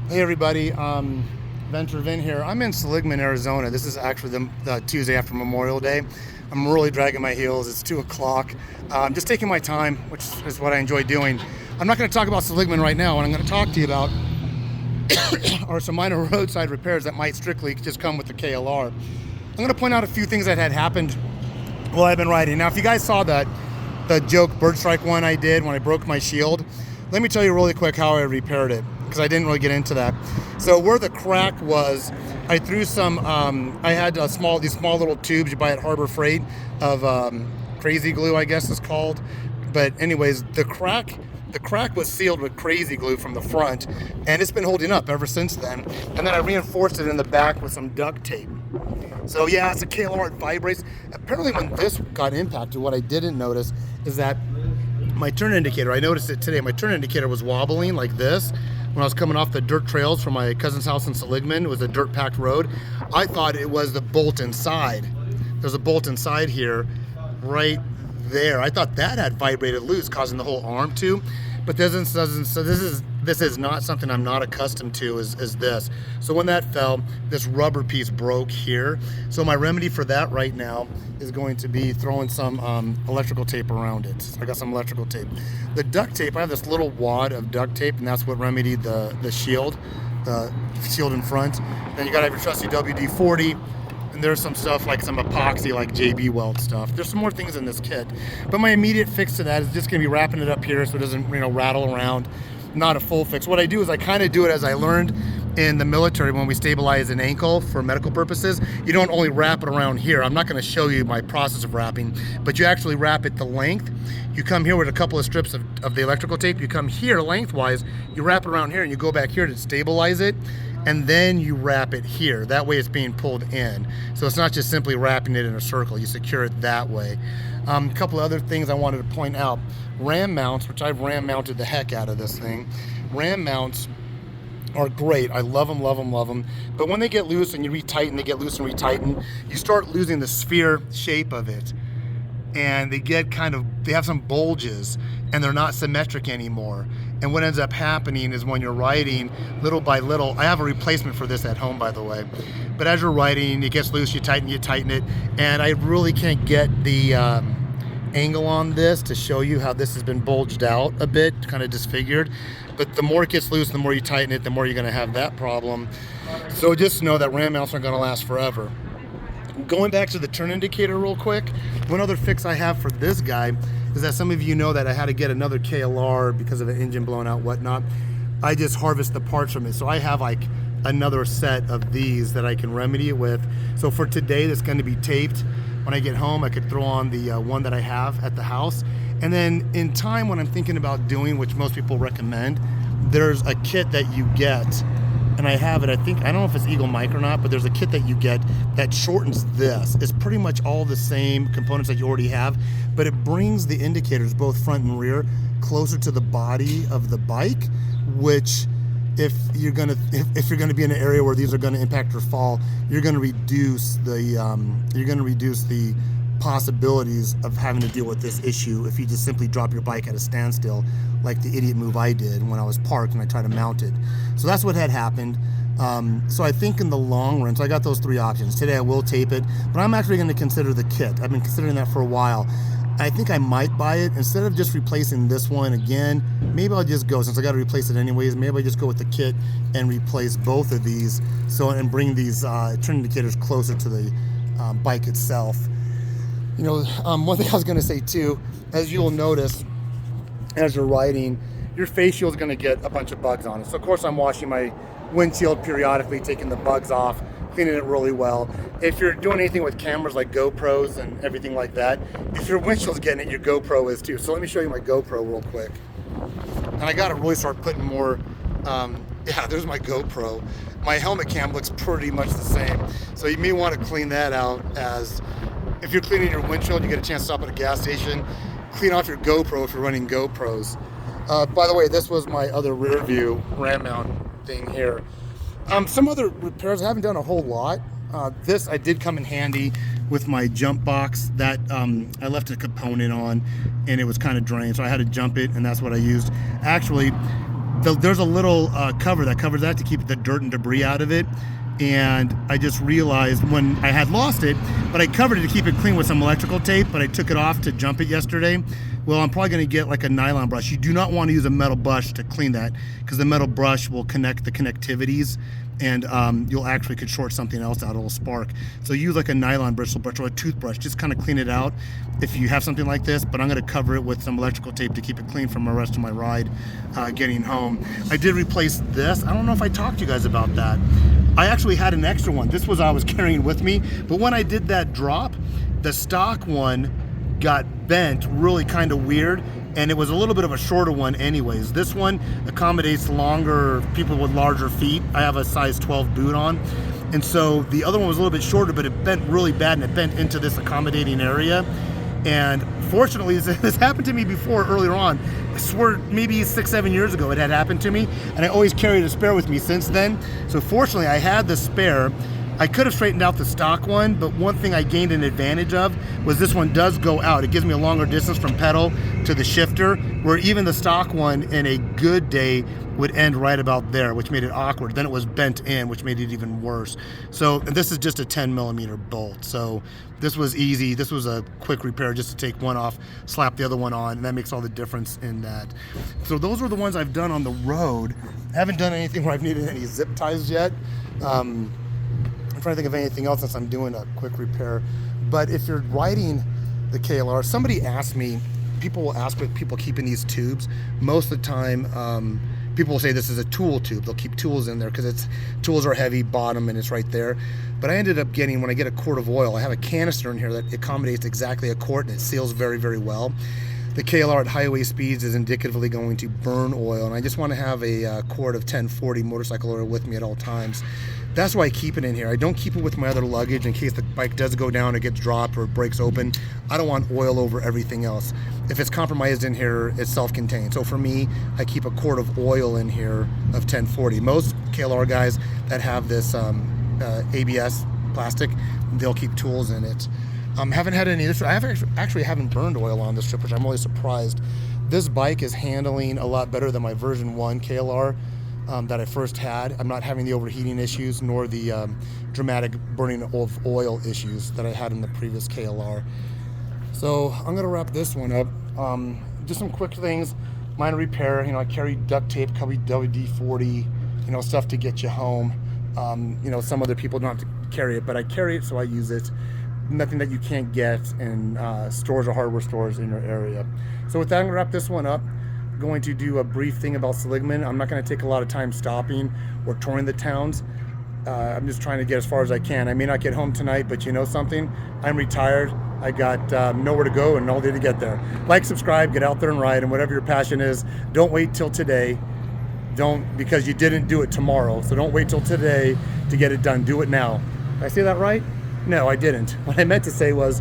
Hey everybody, Venture Vin here. I'm in Seligman, Arizona. This is actually the Tuesday after Memorial Day. I'm really dragging my heels. It's 2 o'clock. I'm just taking my time, which is what I enjoy doing. I'm not going to talk about Seligman right now. What I'm going to talk to you about are some minor roadside repairs that might strictly just come with the KLR. I'm going to point out a few things that had happened while I've been riding. Now, if you guys saw the joke bird strike one I did when I broke my shield, let me tell you really quick how I repaired it, because I didn't really get into that. So where the crack was, I threw some, I had these small little tubes you buy at Harbor Freight of crazy glue, I guess it's called. But anyways, the crack was sealed with crazy glue from the front, and it's been holding up ever since then. And then I reinforced it in the back with some duct tape. So yeah, it's a KLR, it vibrates. Apparently when this got impacted, what I didn't notice is that my turn indicator, I noticed it today, my turn indicator was wobbling like this when I was coming off the dirt trails from my cousin's house in Seligman. It was a dirt packed road. I thought it was the bolt inside. There's a bolt inside here, right there. I thought that had vibrated loose, causing the whole arm to, but this doesn't. So this is not something I'm not accustomed to, is this. So when that fell, this rubber piece broke here. So my remedy for that right now is going to be throwing some electrical tape around it. So I got some electrical tape. The duct tape, I have this little wad of duct tape, and that's what remedied the shield in front. Then you gotta have your trusty WD-40, and there's some stuff like some epoxy, like JB Weld stuff. There's some more things in this kit, but my immediate fix to that is just gonna be wrapping it up here so it doesn't, rattle around. Not a full fix. What I do is I kind of do it as I learned in the military when we stabilize an ankle for medical purposes. You don't only wrap it around here. I'm not going to show you my process of wrapping, but you actually wrap it the length. You come here with a couple of strips of the electrical tape. You come here lengthwise, you wrap it around here, and you go back here to stabilize it, and then you wrap it here. That way it's being pulled in. So it's not just simply wrapping it in a circle. You secure it that way. A couple of other things I wanted to point out. Ram mounts, which I've ram mounted the heck out of this thing. Ram mounts are great. I love them, love them, love them. But when they get loose and you retighten, they get loose and retighten, you start losing the sphere shape of it. And they have some bulges, and they're not symmetric anymore. And what ends up happening is when you're riding, little by little, I have a replacement for this at home, by the way. But as you're riding, it gets loose, you tighten it, and I really can't get the angle on this to show you how this has been bulged out a bit, kind of disfigured. But the more it gets loose, the more you tighten it, the more you're going to have that problem. So just know that ram mounts aren't going to last forever. Going back to the turn indicator real quick, one other fix I have for this guy is that some of you know that I had to get another KLR because of an engine blown out, whatnot. I just harvest the parts from it. So I have like another set of these that I can remedy it with. So for today, that's going to be taped. When I get home, I could throw on the one that I have at the house. And then in time, when I'm thinking about doing, which most people recommend, there's a kit that you get, and I have it, I don't know if it's Eagle Mic or not, but there's a kit that you get that shortens this. It's pretty much all the same components that you already have, but it brings the indicators, both front and rear, closer to the body of the bike, which if you're gonna be in an area where these are gonna impact or fall, you're gonna reduce the possibilities of having to deal with this issue if you just simply drop your bike at a standstill, like the idiot move I did when I was parked and I tried to mount it. So that's what had happened. So I think in the long run, so I got those three options. Today I will tape it, but I'm actually going to consider the kit. I've been considering that for a while. I think I might buy it. Instead of just replacing this one again, maybe I'll just go, since I got to replace it anyways, maybe I just go with the kit and replace both of these, and bring these turn indicators closer to the bike itself. One thing I was going to say too, as you'll notice as you're riding, your face shield is going to get a bunch of bugs on it. So of course I'm washing my windshield periodically, taking the bugs off, cleaning it really well. If you're doing anything with cameras like GoPros and everything like that, if your windshield's getting it, your GoPro is too. So let me show you my GoPro real quick. And I got to really start putting more, there's my GoPro. My helmet cam looks pretty much the same. So you may want to clean that out, as if you're cleaning your windshield, you get a chance to stop at a gas station, clean off your GoPro if you're running GoPros. By the way, this was my other rear view ram mount thing here. Some other repairs, I haven't done a whole lot. This I did come in handy with my jump box that I left a component on, and it was kind of drained, so I had to jump it, and that's what I used. Actually, there's a little cover that covers that to keep the dirt and debris out of it. And I just realized when I had lost it, but I covered it to keep it clean with some electrical tape, but I took it off to jump it yesterday. Well, I'm probably gonna get like a nylon brush. You do not want to use a metal brush to clean that, because the metal brush will connect the connectivities, and you'll actually could short something else out, it'll spark. So use like a nylon bristle brush or a toothbrush, just kind of clean it out if you have something like this, but I'm gonna cover it with some electrical tape to keep it clean from the rest of my ride getting home. I did replace this. I don't know if I talked to you guys about that. I actually had an extra one. This was I was carrying with me, but when I did that drop, the stock one got bent really kind of weird, and it was a little bit of a shorter one anyways. This one accommodates longer people with larger feet. I have a size 12 boot on, and so the other one was a little bit shorter, but it bent really bad, and it bent into this accommodating area. And fortunately, this happened to me before earlier on. I swear maybe 6-7 years ago it had happened to me, and I always carried a spare with me since then. So fortunately I had the spare. I could have straightened out the stock one, but one thing I gained an advantage of was this one does go out. It gives me a longer distance from pedal to the shifter, where even the stock one in a good day would end right about there, which made it awkward. Then it was bent in, which made it even worse. So this is just a 10mm bolt. So this was easy. This was a quick repair, just to take one off, slap the other one on, and that makes all the difference in that. So those are the ones I've done on the road. I haven't done anything where I've needed any zip ties yet. I'm trying to think of anything else since I'm doing a quick repair. But if you're riding the KLR, somebody asked me, people will ask what people keep in these tubes. Most of the time, people will say this is a tool tube. They'll keep tools in there because tools are heavy bottom and it's right there. But I ended up getting, when I get a quart of oil, I have a canister in here that accommodates exactly a quart, and it seals very, very well. The KLR at highway speeds is indicatively going to burn oil, and I just want to have a quart of 1040 motorcycle oil with me at all times. That's why I keep it in here. I don't keep it with my other luggage in case the bike does go down, it gets dropped, or it breaks open. I don't want oil over everything else. If it's compromised in here, it's self-contained. So for me, I keep a quart of oil in here of 1040. Most KLR guys that have this ABS plastic, they'll keep tools in it. Haven't had any of this. I actually haven't burned oil on this trip, which I'm really surprised. This bike is handling a lot better than my version 1 KLR that I first had. I'm not having the overheating issues nor the dramatic burning of oil issues that I had in the previous KLR. So I'm gonna wrap this one up. Just some quick things, minor repair. You know, I carry duct tape, WD-40, you know, stuff to get you home. You know, some other people don't have to carry it, but I carry it, so I use it. Nothing that you can't get in stores or hardware stores in your area. So with that, I'm gonna wrap this one up. I'm going to do a brief thing about Seligman. I'm not gonna take a lot of time stopping or touring the towns. I'm just trying to get as far as I can. I may not get home tonight, but you know something? I'm retired. I got nowhere to go and all day to get there. Like, subscribe, get out there and ride, and whatever your passion is, don't wait till today. Because you didn't do it tomorrow. So don't wait till today to get it done. Do it now. Did I say that right? No, I didn't. What I meant to say was,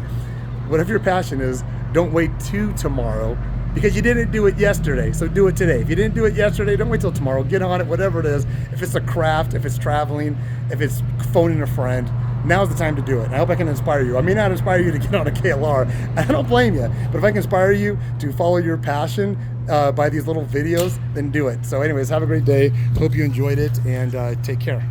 whatever your passion is, don't wait till tomorrow, because you didn't do it yesterday. So do it today. If you didn't do it yesterday, don't wait till tomorrow. Get on it, whatever it is. If it's a craft, if it's traveling, if it's phoning a friend, now's the time to do it. I hope I can inspire you. I may not inspire you to get on a KLR. I don't blame you. But if I can inspire you to follow your passion by these little videos, then do it. So anyways, have a great day. Hope you enjoyed it, and take care.